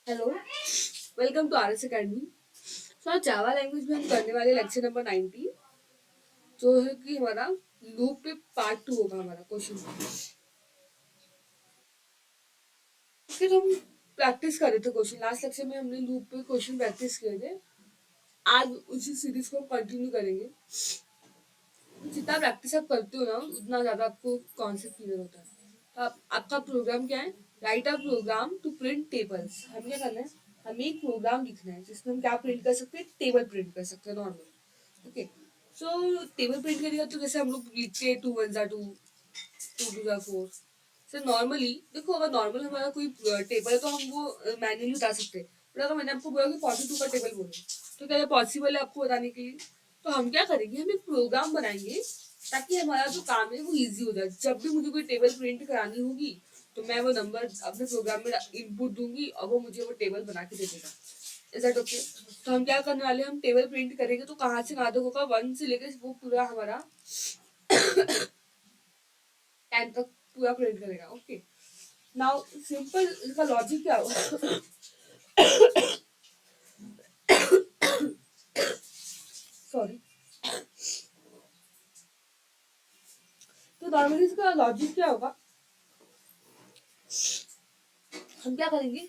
Hello, welcome to RS academy. So आज Java language में हम करने वाले लेक्चर नंबर 90, जो है कि हमारा लूप पे पार्ट 2 होगा हमारा क्वेश्चन। फिर हम प्रैक्टिस कर रहे थे क्वेश्चन। लास्ट लेक्चर में हमने लूप पे क्वेश्चन प्रैक्टिस किए थे। आज उसी सीरीज को हम कंटिन्यू करेंगे। जितना प्रैक्टिस आप करते हो ना, उतना ज्यादा आपको कॉन्सेप्ट क्लियर होता है। तो आपका प्रोग्राम क्या है? Write a program to print tables. हमें क्या करना है? हमें एक प्रोग्राम लिखना है जिसमें हम क्या प्रिंट कर सकते हैं? टेबल प्रिंट कर सकते हैं, नॉर्मल। ओके, सो टेबल प्रिंट करेगा तो जैसे हम लोग लिखते हैं 2 1 2, 2 2 4। सर नॉर्मली देखो, अगर नॉर्मल हमारा कोई टेबल है तो हम वो मैन्युअली बता सकते हैं। बट अगर मैंने आपको बोला कि 42 का टेबल बोलो, तो क्या ये पॉसिबल है आपको बताने के लिए? तो हम क्या करेंगे, हम एक प्रोग्राम बनाएंगे ताकि हमारा जो काम है वो इजी हो जाए। जब भी मुझे कोई टेबल प्रिंट करानी होगी तो मैं वो नंबर अपने प्रोग्राम में इनपुट दूंगी और वो मुझे वो टेबल बना के दे देगा। Is that okay? तो हम क्या करने वाले हैं, हम टेबल प्रिंट करेंगे तो कहाँ से कहाँ तक होगा, 1 से लेकर वो पूरा हमारा 10 तक पूरा प्रिंट करेगा। ओके, नाउ सिंपल इसका लॉजिक क्या होगा? सॉरी। तो नॉर्मली इसका लॉजिक क्या होगा? हम क्या करेंगे,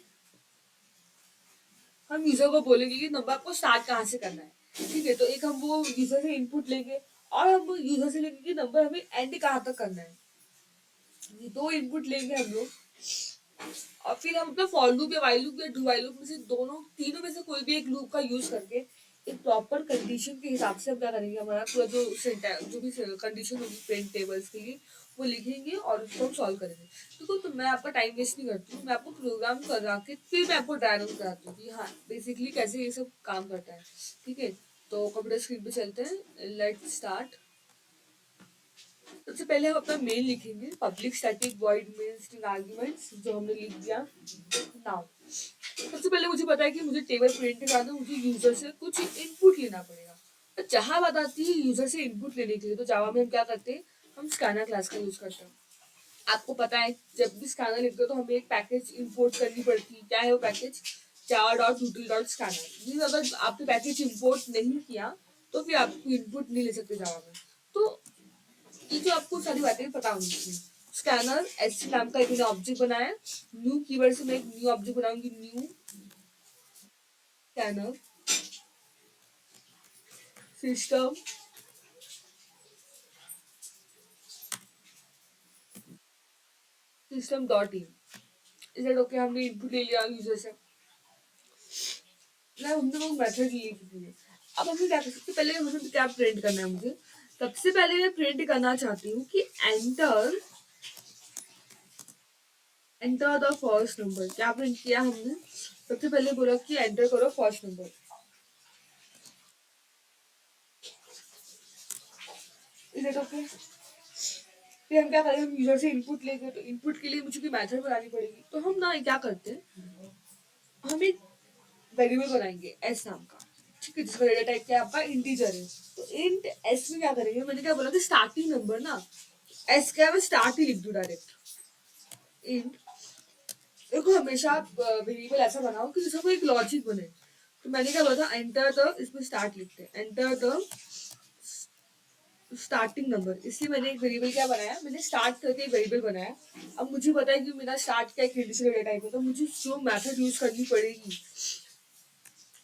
हम यूजर को बोलेंगे कि नंबर आपको स्टार्ट कहाँ से करना है। ठीक है, तो एक हम वो यूजर से इनपुट लेंगे और हम यूजर से लेंगे कि नंबर हमें एंड कहाँ तक करना है। ये दो इनपुट लेंगे हम लोग और फिर हम अपना फॉर लूप या वाइल लूप या डू वाइल लूप में से दोनों तीनों में से कोई भी एक लूप का यूज करके एक प्रॉपर कंडीशन के हिसाब से हम क्या करेंगे, हमारा पूरा जो जो भी कंडीशन होगी प्रिंट टेबल्स के लिए वो लिखेंगे और उसको हम सॉल्व करेंगे। देखो, तो मैं आपका टाइम वेस्ट नहीं करती हूँ, मैं आपको प्रोग्राम करा के फिर मैं आपको डायग्राम कराती हूँ कि हाँ बेसिकली कैसे ये सब काम करता है। ठीक है, तो कंप्यूटर स्क्रीन पे चलते हैं। Let start. सबसे पहले हम अपना मेल लिखेंगे, public static void main string arguments, जो हमने लिख दिया। नाउ सबसे पहले मुझे पता है कि मुझे टेबल प्रिंट करना, मुझे यूजर से कुछ इनपुट लेना पड़ेगा। तो जहां बात आती है यूजर से इनपुट लेने के लिए, तो जावा में हम क्या करते हैं, हम स्कैनर क्लास का यूज करते हैं। आपको पता है जब भी स्कैनर लिखते हो तो हमें एक पैकेज इंपोर्ट करनी पड़ती है। क्या है वो package? Java dot यूटिल dot scanner. अगर आपने पैकेज इंपोर्ट नहीं किया तो फिर आपको इनपुट नहीं ले सकते जावा में। तो ये जो आपको सारी बातें पता होनी चाहिए। स्कैनर एस नाम का एक ऑब्जेक्ट बनाया। न्यू कीवर्ड से मैं एक न्यू ऑब्जेक्ट बनाऊंगी, new scanner system system dot in. Is that okay? हमने इनपुट ले लिया यूजर से ना, हमने वो मेथड लिख दिए। अब हमें क्या कर सकते हैं, पहले हमें क्या प्रिंट करना है मुझे। सबसे पहले मैं प्रिंट करना चाहती हूँ कि enter enter the first number. क्या प्रिंट किया हमने? सबसे पहले बोला कि एंटर करो first number. Is that okay? फिर हम क्या करेंगे, हम यूजर से इनपुट लेंगे तो इनपुट के लिए मुझे कोई मेथड बनानी पड़ेगी। तो हम ना क्या करते हैं, हम एक वेरिएबल बनाएंगे एस नाम का। ठीक है, जिसका डेटा टाइप क्या है आपका इंटीजर है। तो इंट एस में क्या करेंगे, मैंने क्या बोला कि स्टार्टिंग नंबर ना, एस क्या है मैं स्टार्ट ही लिख दूं डायरेक्ट। इंट, देखो हमेशा आप वेरिएबल ऐसा बनाओ कि जिसका कोई एक लॉजिक बने। तो मैंने क्या बोला था, एंटर द, इसमें स्टार्ट लिखते हैं, एंटर द स्टार्टिंग नंबर। इसलिए मैंने एक वेरिएबल क्या बनाया, मैंने स्टार्ट करके एक वेरिएबल बनाया। अब मुझे पता है कि मेरा स्टार्ट क्या एक इंटीजर डेटा टाइप है, तो मुझे जो मेथड यूज करनी पड़ेगी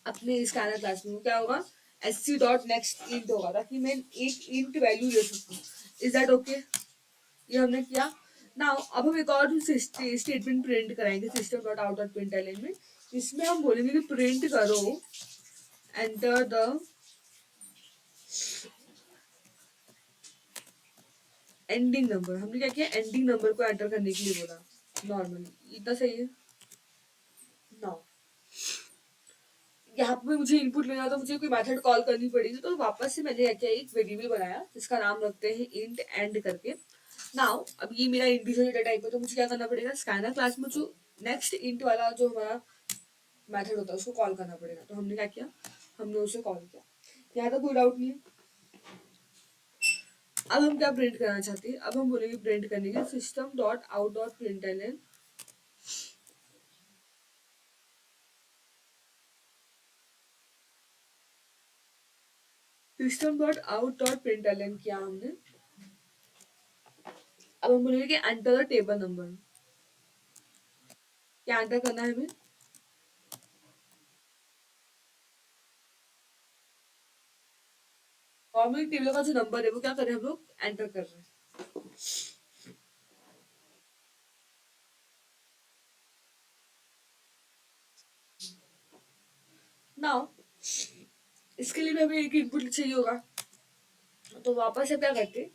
अपने स्कैनर क्लास में, वो क्या होगा, S C dot next int होगा, ताकि मैं एक इंट वैल्यू ले सकूँ। Is that okay? ये हमने किया। नाउ अब हम एक और स्टेटमेंट प्रिंट कराएंगे, system dot out dot print L में। इसमें हम बोलेंगे कि प्रिंट करो एंटर द एंडिंग नंबर। हमने क्या किया, एंडिंग नंबर को एंटर करने के लिए बोला। नॉर्मली इतना सही है। नाउ यहाँ पे मुझे इनपुट लेना, तो मुझे कोई मेथड कॉल करनी पड़ेगी। तो वापस से मैंने क्या किया, एक वेरिएबल बनाया जिसका नाम रखते हैं इंट एंड करके। नाउ अब ये मेरा इंटीजर डेटा टाइप है, तो मुझे क्या करना पड़ेगा, स्कैनर क्लास में जो नेक्स्ट इंट वाला जो हमारा मेथड होता है उसको कॉल करना पड़ेगा। तो हमने क्या किया, हमने उसे कॉल किया। यहाँ तक कोई डाउट नहीं है? अब हम क्या प्रिंट करना चाहते हैं, अब हम बोलेंगे प्रिंट करने के system dot out dot print L N. System dot out dot println किया हमने। अब हम बोलेंगे कि एंटर द टेबल नंबर। क्या एंटर करना है हमें? नॉर्मली टेबल का जो नंबर है वो क्या कर रहे हैं हम लोग, एंटर कर रहे हैं। नाउ इसके लिए भी हमें एक इनपुट चाहिए होगा, तो वापस से क्या करते हैं,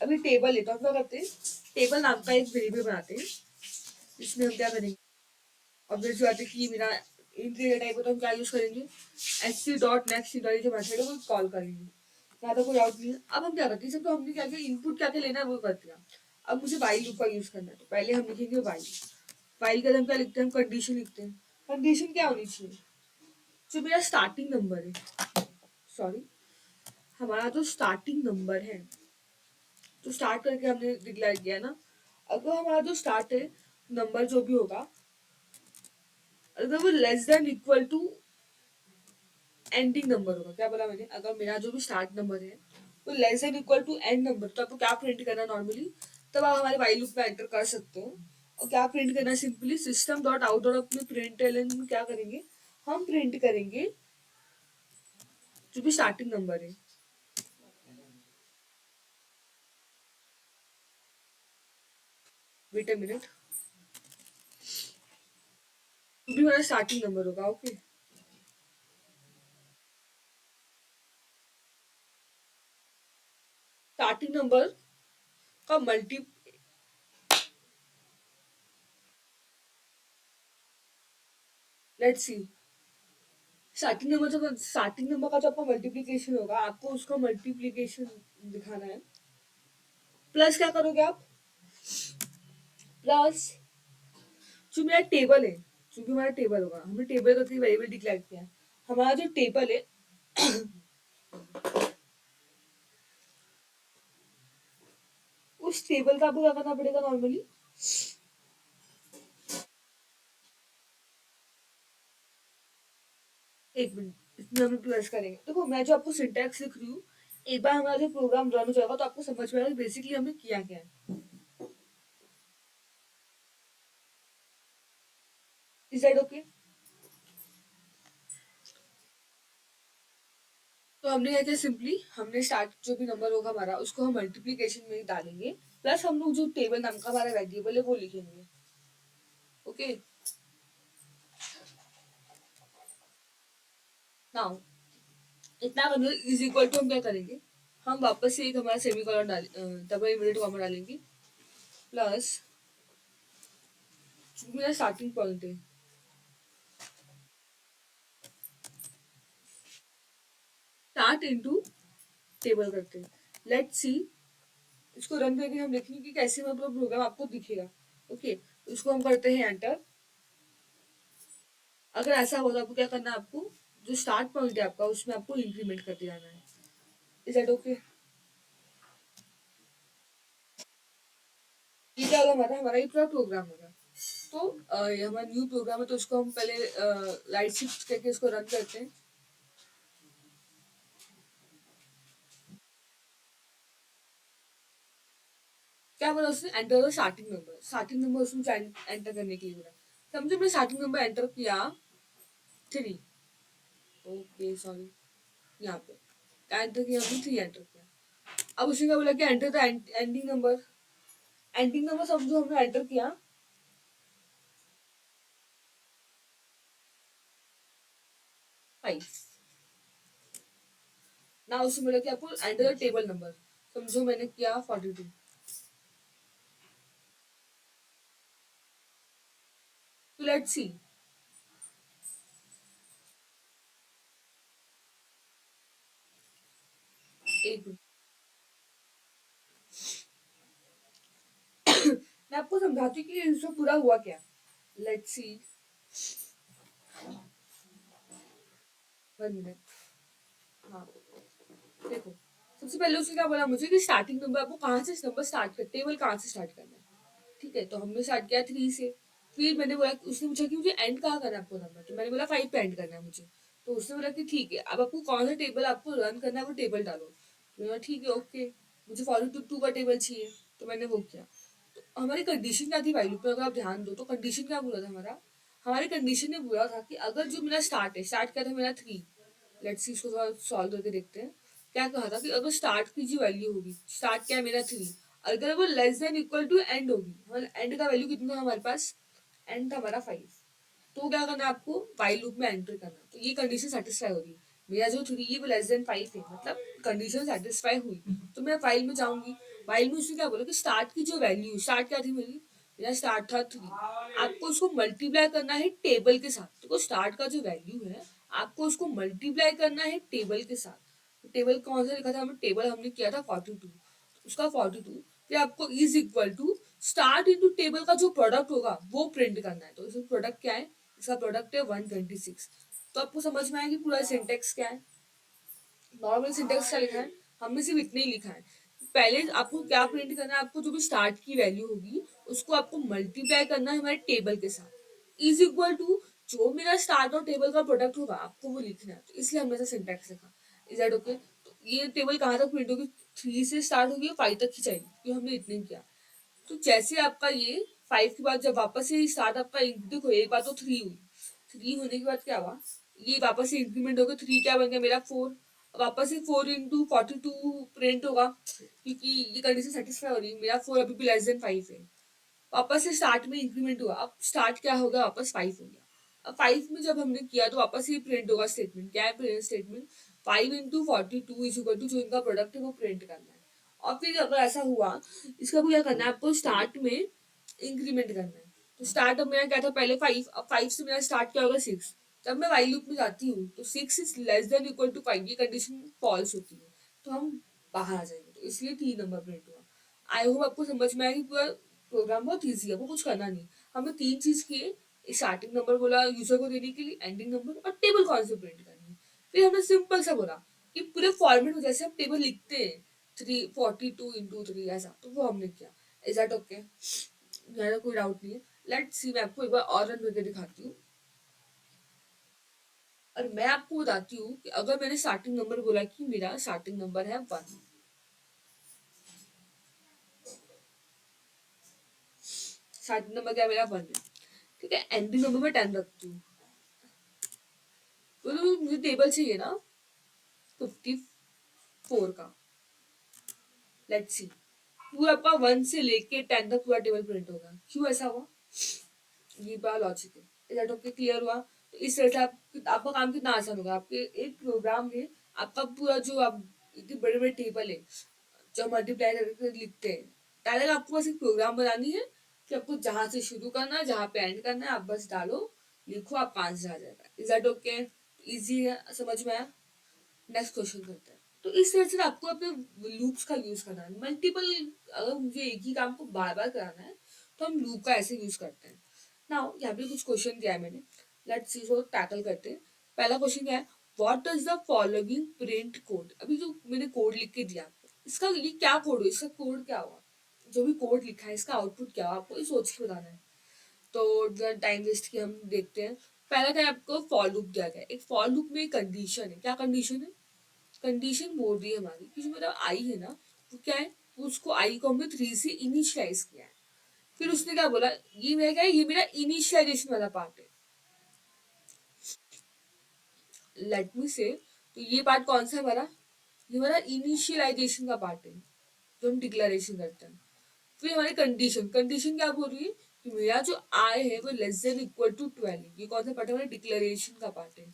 अभी टेबल है तो हम क्या करते हैं, टेबल नाम का एक वेरिएबल बनाते हैं। इसमें हम क्या करेंगे, ऑब्वियस बात है कि मेरा इंटीजर टाइप है तो हम क्या यूज करेंगे, एच सी डॉट नेक्स्ट वाली जो मेथड है वो कॉल करेंगे। ज्यादा कोई डाउट नहीं है। अब हम क्या करते हैं, सब तो हमने क्या किया, इनपुट क्या क्या लेना है वो कर दिया। अब मुझे वाइल लूप का यूज करना है, तो पहले हम लिखेंगे वाइल। वाइल का हम क्या लिखते हैं, हम कंडीशन लिखते हैं। कंडीशन क्या होनी चाहिए, जो मेरा स्टार्टिंग नंबर है, सॉरी हमारा जो स्टार्टिंग नंबर है, तो स्टार्ट करके हमने डिक्लेयर किया ना, अगर हमारा जो स्टार्ट है नंबर जो भी होगा, अगर वो less than equal to ending number होगा, क्या बोला मैंने, अगर मेरा जो भी स्टार्ट नंबर है वो less than equal to end number, तो आपको क्या प्रिंट करना नॉर्मली, तब आप हमारे वाइल लूप में एंटर कर सकते हो। और क्या प्रिंट करना, simply system dot out dot अपने प्रिंट एलन में क्या करेंगे, हम प्रिंट करेंगे जो भी स्टार्टिंग नंबर है। वेट अ मिनट, जो भी हमारा स्टार्टिंग नंबर होगा, ओके। स्टार्टिंग नंबर का multi, let's see, starting number का जो आपका मल्टीप्लीकेशन होगा, आपको उसका मल्टीप्लीकेशन दिखाना है। प्लस क्या करोगे आप, प्लस जो मेरा टेबल है, जो भी हमारा टेबल होगा, हमने टेबल का वेरिएबल डिक्लेयर किया है, हमारा जो टेबल है उस टेबल का आपको क्या करना पड़ेगा नॉर्मली, एक मिनट इसमें हम प्लस करेंगे। देखो मैं जो आपको सिंटैक्स लिख रही हूँ, एक बार हमारा जो प्रोग्राम रन हो जाएगा तो आपको समझ में आएगा बेसिकली हमने किया क्या है। Is that okay? तो हमने क्या किया, सिंपली हमने स्टार्ट जो भी नंबर होगा हमारा उसको हम मल्टीप्लीकेशन में डालेंगे, प्लस हम लोग जो टेबल नाम का हमारा वेरिएबल है वो लिखेंगे, ओके। नाउ इतना करने इज इक्वल टू हम क्या करेंगे, हम वापस से एक हमारा सेमी कॉलन डाल, डबल इनवर्टेड कॉमा डालेंगे, प्लस जो मेरा स्टार्टिंग पॉइंट है, स्टार्ट इनटू टेबल करते हैं। लेट्स सी, इसको रन करके हम देखेंगे कि कैसे मतलब प्रोग्राम आपको दिखेगा, ओके। इसको हम करते हैं एंटर। अगर ऐसा हो तो आपको क्या करना है, आपको जो स्टार्ट पॉइंट है आपका उसमें आपको इंक्रीमेंट करते जाना है। Is that okay? ये क्या होगा, हमारा हमारा ये पूरा प्रोग्राम होगा। तो ये हमारा न्यू प्रोग्राम है, तो इसको हम पहले राइट शिफ्ट करके इसको रन करते हैं। क्या बोला उसने, enter the starting number, starting number उसमें एंटर करने के लिए बोला। समझो मैं स्टार्टिंग नंबर एंटर किया 3, ओके सॉरी, यहाँ पे एंटर किया, हमने 3 एंटर किया। अब उसने क्या बोला कि enter the ending number, ending number समझो हमने एंटर किया 5। ना उससे बोला कि आपको एंटर द टेबल नंबर, समझो मैंने किया 42। तो लेट्स सी, एक मिनट मैं आपको समझाती हूँ कि इसमें पूरा हुआ क्या। लेट्स सी, 1 मिनट, हाँ देखो, सबसे पहले उसने क्या बोला मुझे कि स्टार्टिंग नंबर आपको कहाँ से नंबर स्टार्ट कर, टेबल कहाँ से स्टार्ट करना है, ठीक है। तो हमने स्टार्ट किया 3 से, फिर मैंने बोला, उसने पूछा कि मुझे एंड कहाँ करना है आपको नंबर, तो मैंने बोला 5 पे एंड करना है मुझे। तो उसने बोला कि ठीक है, अब आपको कौन सा टेबल आपको रन करना है वो टेबल डालो। तो मैंने बोला ठीक है ओके, मुझे 42 का टेबल चाहिए, तो मैंने वो किया। तो हमारी कंडीशन क्या थी वैल्यू पे, अगर आप ध्यान दो तो कंडीशन क्या बोला था हमारा, हमारी कंडीशन ने बोला था कि अगर जो मेरा स्टार्ट है, स्टार्ट क्या था मेरा 3, लेट्स सी इसको थोड़ा सॉल्व करके देखते हैं। क्या कहा था कि अगर स्टार्ट की जो वैल्यू होगी, स्टार्ट क्या है मेरा 3, अगर वो less than equal to end होगी, मतलब एंड का वैल्यू कितना था हमारे पास, एंड था हमारा 5, तो क्या करना है आपको, वाइल लूप में एंटर करना है। तो ये कंडीशन सेटिस्फाई हो रही है, मेरा जो 3 है वो लेस देन 5 है, मतलब कंडीशन सेटिस्फाई हुई। तो मैं फाइल में जाऊंगी, फाइल में उसने क्या बोला कि स्टार्ट की जो वैल्यू, स्टार्ट क्या थी मेरी, मेरा स्टार्ट था 3, आपको उसको मल्टीप्लाई करना है टेबल के साथ। तो स्टार्ट का जो वैल्यू है आपको उसको मल्टीप्लाई करना है टेबल के साथ। टेबल कौन सा लिखा था, हमें टेबल हमने किया था 42, उसका 42, फिर आपको is equal to start into table का जो प्रोडक्ट होगा वो प्रिंट करना है। तो इसमें प्रोडक्ट क्या है, इसका प्रोडक्ट है 126। तो आपको समझ में आया कि पूरा सिंटेक्स क्या है, नॉर्मल सिंटेक्स क्या लिखा है, हमने सिर्फ इतने ही लिखा है। पहले आपको क्या प्रिंट करना है, आपको जो भी स्टार्ट की वैल्यू होगी उसको आपको मल्टीप्लाई करना है हमारे टेबल के साथ, इज इक्वल टू जो मेरा स्टार्ट और टेबल का प्रोडक्ट होगा आपको वो लिखना है। तो इसलिए हमने ऐसा सिंटेक्स लिखा। Is that okay? तो ये टेबल कहाँ तक प्रिंट होगी, 3 से स्टार्ट होगी 5 तक ही चाहिए, क्योंकि हमने इतने किया। तो जैसे आपका ये 5 के बाद जब वापस से स्टार्ट आपका देखो, एक बार तो 3 हुई, 3 होने के बाद क्या हुआ, ये वापस से इंक्रीमेंट होगा, 3 क्या बन गया मेरा 4, वापस से 4 इंटू 42 प्रिंट होगा, क्योंकि ये कंडीशन सेटिस्फाई हो रही है, मेरा 4 अभी भी लेस देन 5 है। वापस से स्टार्ट में इंक्रीमेंट हुआ, अब स्टार्ट क्या होगा, वापस 5 हो गया। अब 5 में जब हमने किया तो वापस ये प्रिंट होगा स्टेटमेंट, क्या है print statement, 5 into 42 is equal to जो इनका प्रोडक्ट है वो प्रिंट करना है। और फिर अगर ऐसा हुआ, इसका आपको क्या करना है, आपको स्टार्ट में इंक्रीमेंट करना है। तो स्टार्ट अब मेरा क्या था पहले 5, अब 5 से मेरा स्टार्ट क्या होगा 6। जब मैं वाइल लूप में जाती हूँ तो 6 is less than equal to 5, ये कंडीशन फॉल्स होती है, तो हम बाहर आ जाएंगे। तो इसलिए 3 नंबर प्रिंट हुआ। आई होप आपको समझ में आया कि पूरा प्रोग्राम बहुत ईजी है, वो कुछ करना नहीं। हमने 3 चीज किए, स्टार्टिंग नंबर बोला यूजर को देने के लिए, एंडिंग नंबर, और टेबल कौन से प्रिंट करनी है। फिर हमने सिंपल सा बोला कि पूरे फॉर्मेट में जैसे हम टेबल लिखते हैं, 42 इंटू 3 ऐसा, तो वो हमने किया। Is that okay? मेरा कोई डाउट नहीं है। लेट्स सी, मैं आपको एक बार और रन करके दिखाती हूँ, और मैं आपको बताती हूँ कि अगर मैंने स्टार्टिंग नंबर बोला कि मेरा स्टार्टिंग नंबर है 1, स्टार्टिंग नंबर क्या है मेरा 1 है, ठीक है, एंडिंग नंबर मैं 10 रखती हूँ। तो मुझे टेबल चाहिए ना 54 का। लेट्स सी, पूरा आपका 1 से लेके 10 तक पूरा टेबल प्रिंट होगा, क्यों ऐसा हुआ, ये बड़ा लॉजिक है। Is that okay? क्लियर हुआ? तो इस तरह से आपका काम कितना आसान होगा। आपके एक प्रोग्राम में आपका पूरा जो आप इतने बड़े बड़े टेबल है जो मल्टीप्लाई करके लिखते हैं, डायरेक्ट आपको बस एक प्रोग्राम बनानी है कि आपको जहां से शुरू करना है जहां पे एंड करना है, आप बस डालो, लिखो, आपका आंसर आ जाएगा। Is that okay? इजी है, समझ में आया? नेक्स्ट क्वेश्चन करते हैं। तो इस तरह से आपको अपने लूप्स का यूज करना है, मल्टीपल, अगर मुझे एक ही काम को बार बार कराना है तो हम लूप का ऐसे यूज करते हैं। नाउ यहाँ पे कुछ क्वेश्चन दिया है मैंने, लेट्स सी इसको टैकल करते हैं। पहला क्वेश्चन क्या है, what does the following print code, अभी जो मैंने कोड लिख के दिया आपको, इसका ये क्या कोड हो, इसका कोड क्या हुआ, जो भी कोड लिखा है इसका आउटपुट क्या हुआ, आपको ये सोच के बताना है। तो टाइम वेस्ट की हम देखते हैं। पहला क्या है, आपको फॉर लूप दिया गया है। एक फॉर लूप में कंडीशन है, क्या कंडीशन है, कंडीशन बोल रही है हमारी कि जो मेरा आई है ना वो क्या है, उसको आई को हमने 3 से इनिशियलाइज किया है। फिर उसने क्या बोला, ये मेरा क्या है, ये मेरा इनिशियलाइजेशन वाला पार्ट है। लेट मी से, तो ये पार्ट कौन सा है हमारा, ये हमारा इनिशियलाइजेशन का पार्ट है, जो हम डिक्लेरेशन करते हैं। फिर हमारी कंडीशन, कंडीशन क्या बोल रही है कि मेरा जो आई है वो लेस देन इक्वल टू 12, ये कौन सा पार्ट है, हमारा डिक्लेरेशन का पार्ट है।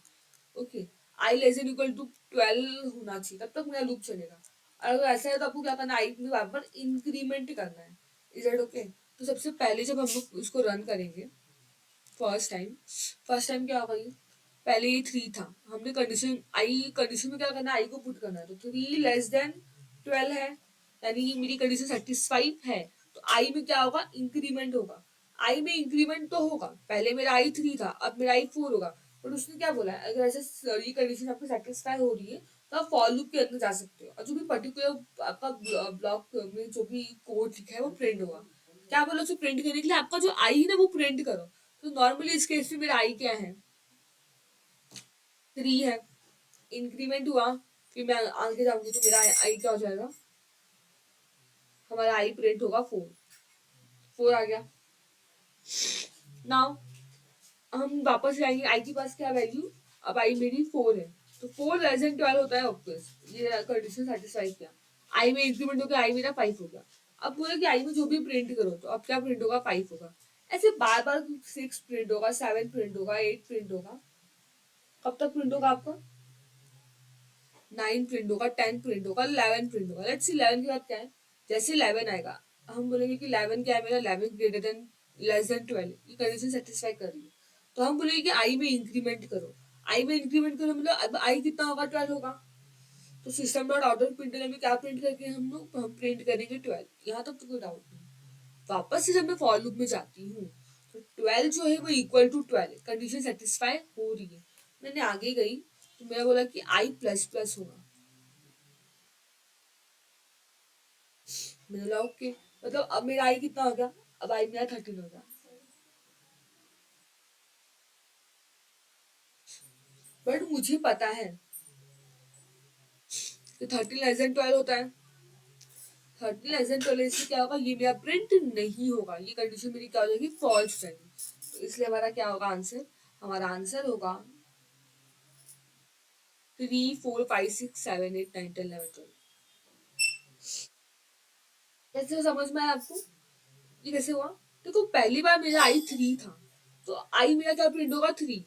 Okay, I less than equal to 12 होना चाहिए, तब तक मेरा लूप चलेगा। और अगर ऐसा है तो आपको क्या करना है, आई में बार बार इंक्रीमेंट करना है। Is that okay? तो सबसे पहले जब हम लोग इसको रन करेंगे, फर्स्ट टाइम क्या होगा, ये पहले ये 3 था, हमने कंडीशन आई, कंडीशन में क्या करना है, आई को पुट करना है, तो 3 लेस देन 12 है, यानी मेरी कंडीशन सेटिस्फाइड है। तो आई में क्या होगा, इंक्रीमेंट होगा। आई में इंक्रीमेंट तो होगा, पहले मेरा आई 3 था, अब मेरा आई 4 होगा। बट उसने क्या बोला है, अगर ऐसे ये कंडीशन आपको सेटिस्फाई हो रही है तो आप फॉर लूप के अंदर जा सकते हो, और जो भी पर्टिकुलर आपका ब्लॉक में जो भी कोड लिखा है वो प्रिंट होगा। क्या बोला, उसे प्रिंट करने के लिए आपका जो आई है ना वो प्रिंट करो। तो नॉर्मली इस केस में मेरा आई क्या है, 3 है, इंक्रीमेंट हुआ, फिर मैं आगे जाऊंगी तो मेरा आई क्या हो जाएगा, हमारा आई प्रिंट होगा 4, 4 आ गया। नाउ हम वापस जाएंगे आई के पास, क्या वैल्यू, अब आई मेरी 4 है, तो 4 लेस देन 12 होता है ऑब्वियस, ये कंडीशन सेटिस्फाई किया। आई में इंक्रीमेंट हो गया, आई मेरा 5 हो गया। अब बोला कि आई में जो भी प्रिंट करो, तो अब क्या प्रिंट होगा, 5 होगा। ऐसे बार बार 6 प्रिंट होगा, 7 प्रिंट होगा, 8 प्रिंट होगा, कब तक प्रिंट होगा आपका, 9 प्रिंट होगा, 10 प्रिंट होगा, 11 प्रिंट होगा। लेट्स सी 11 के बाद क्या है, जैसे 11 आएगा हम बोलेंगे कि 11 क्या है मेरा, 11 ग्रेटर देन लेस देन 12, ये कंडीशन सेटिस्फाई कर रही है, तो हम बोलेंगे कि आई में इंक्रीमेंट करो। आई में इंक्रीमेंट करो मतलब अब आई कितना होगा, 12 होगा। तो system dot out of printer में क्या प्रिंट करके हम प्रिंट करेंगे 12। यहाँ तक तो कोई डाउट नहीं। वापस से जब मैं फॉर लूप में जाती हूँ, तो 12 जो है वो इक्वल टू 12, कंडीशन सेटिस्फाई हो रही है। मैंने आगे गई तो मेरा बोला कि आई प्लस प्लस होगा, मैंने बोला ओके, मतलब अब मेरा आई कितना हो गया, अब आई मेरा 13 हो गया। बट मुझे पता है कि 13 लेस देन 12 होता है, 13 लेस देन 12 इससे क्या होगा, ये मेरा प्रिंट नहीं होगा, ये कंडीशन मेरी क्या हो जाएगी, फॉल्स हो जाएगी। तो इसलिए हमारा क्या होगा आंसर, हमारा आंसर होगा 3 4 5 6 7 8 9 10 11 12। कैसे समझ में आया आपको, ये कैसे हुआ। देखो पहली बार मेरा आई 3 था, तो आई मेरा क्या प्रिंट होगा, 3,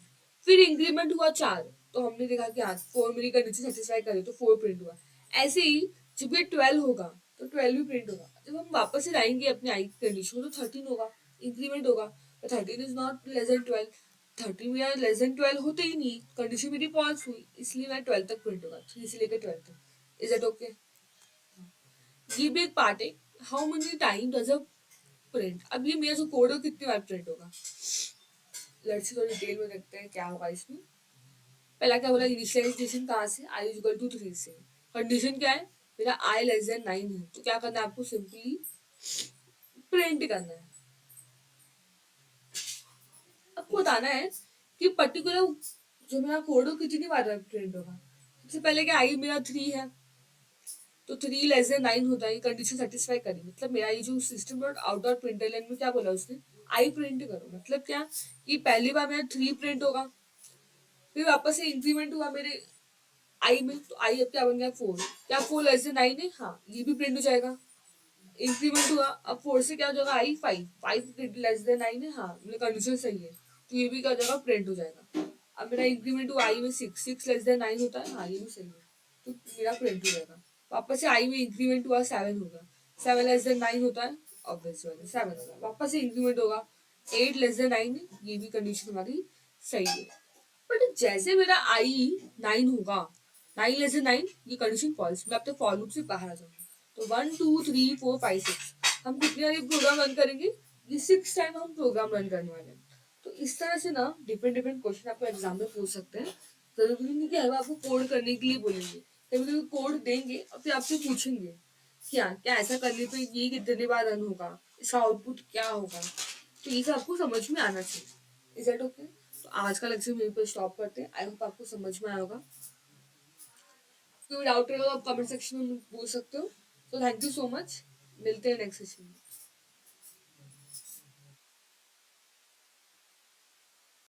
फिर इंक्रीमेंट हुआ 4, तो हमने देखा कि हाँ 4 मेरी कंडीशन सेटिस्फाई करे तो 4 प्रिंट हुआ। ऐसे ही जब ये 12 होगा तो 12 भी प्रिंट होगा। जब हम वापस से लाएंगे अपने आई की कंडीशन तो 13 होगा, इंक्रीमेंट होगा, तो 13 इज नॉट लेस देन 12, 13 मेरा लेस देन 12 होते ही नहीं, कंडीशन मेरी फॉल्स हुई, इसलिए मैं 12 तक प्रिंट होगा, 3 से लेकर 12 तक। Is that okay. ये भी एक पार्ट है, how many time does a print. अब ये मेरा जो कोड है कितनी बार प्रिंट होगा, लेट्स थोड़ी डिटेल में देखते हैं क्या होगा इसमें। पहला क्या बोला, इनिशियलाइजेशन कहाँ से, आई इक्वल टू 3 से। कंडीशन क्या है, मेरा आई लेस देन 9 है, तो क्या करना है आपको, सिंपली प्रिंट करना है। आपको बताना है कि पर्टिकुलर जो मेरा कोड हो कितनी बार प्रिंट होगा। सबसे पहले क्या, आई मेरा 3 है, तो 3 लेस देन 9 होता है, कंडीशन सेटिस्फाई करी, मतलब मेरा ये जो system dot out dot printer line में क्या बोला उसने, आई प्रिंट करो, मतलब क्या कि पहली बार मेरा 3 प्रिंट होगा, फिर वापस से इंक्रीमेंट हुआ मेरे आई में, तो आई अब क्या बन गया, 4, क्या 4 लेस देन 9 है, हाँ ये भी प्रिंट हो जाएगा। इंक्रीमेंट हुआ, अब 4 से क्या हो जाएगा, आई 5, 5 लेस देन 9 है, हाँ मेरा कंडीशन सही है, तो ये भी क्या हो जाएगा, प्रिंट हो जाएगा। अब मेरा इंक्रीमेंट हुआ आई में 6, 6 लेस देन 9 होता है, हाँ ये भी सही है, तो मेरा प्रिंट हो जाएगा। वापस से आई में इंक्रीमेंट हुआ, 7 होगा, 7 लेस देन 9 होता है, ऑब्वियस वाला 7 होगा। वापस से इंक्रीमेंट होगा, 8 लेस देन 9 है, ये भी कंडीशन हमारी सही है। बट जैसे मेरा आई 9 होगा, 9 लेस देन 9, ये कंडीशन फॉल्स, मैं अब तक फॉर लूप से बाहर आ जाऊंगा। तो 1 2 3 4 5 6 हम कितनी बार प्रोग्राम रन करेंगे, ये 6 टाइम हम प्रोग्राम रन करने वाले हैं। तो इस तरह से ना डिफरेंट डिफरेंट क्वेश्चन आपको एग्जाम में पूछ सकते हैं। जरूरी नहीं कि हर बार आपको कोड करने के लिए बोलेंगे, कभी कभी कोड देंगे और फिर आपसे पूछेंगे क्या क्या ऐसा करने पे ये कितने बार रन होगा, इसका आउटपुट क्या होगा, तो ये सब आपको समझ में आना चाहिए। Is that okay. तो आज का लेक्चर यहीं पर स्टॉप करते हैं। आई होप आपको समझ में आया होगा। कोई डाउट रहेगा तो आप कमेंट सेक्शन में पूछ सकते हो। तो थैंक यू सो मच, मिलते हैं नेक्स्ट सेशन में।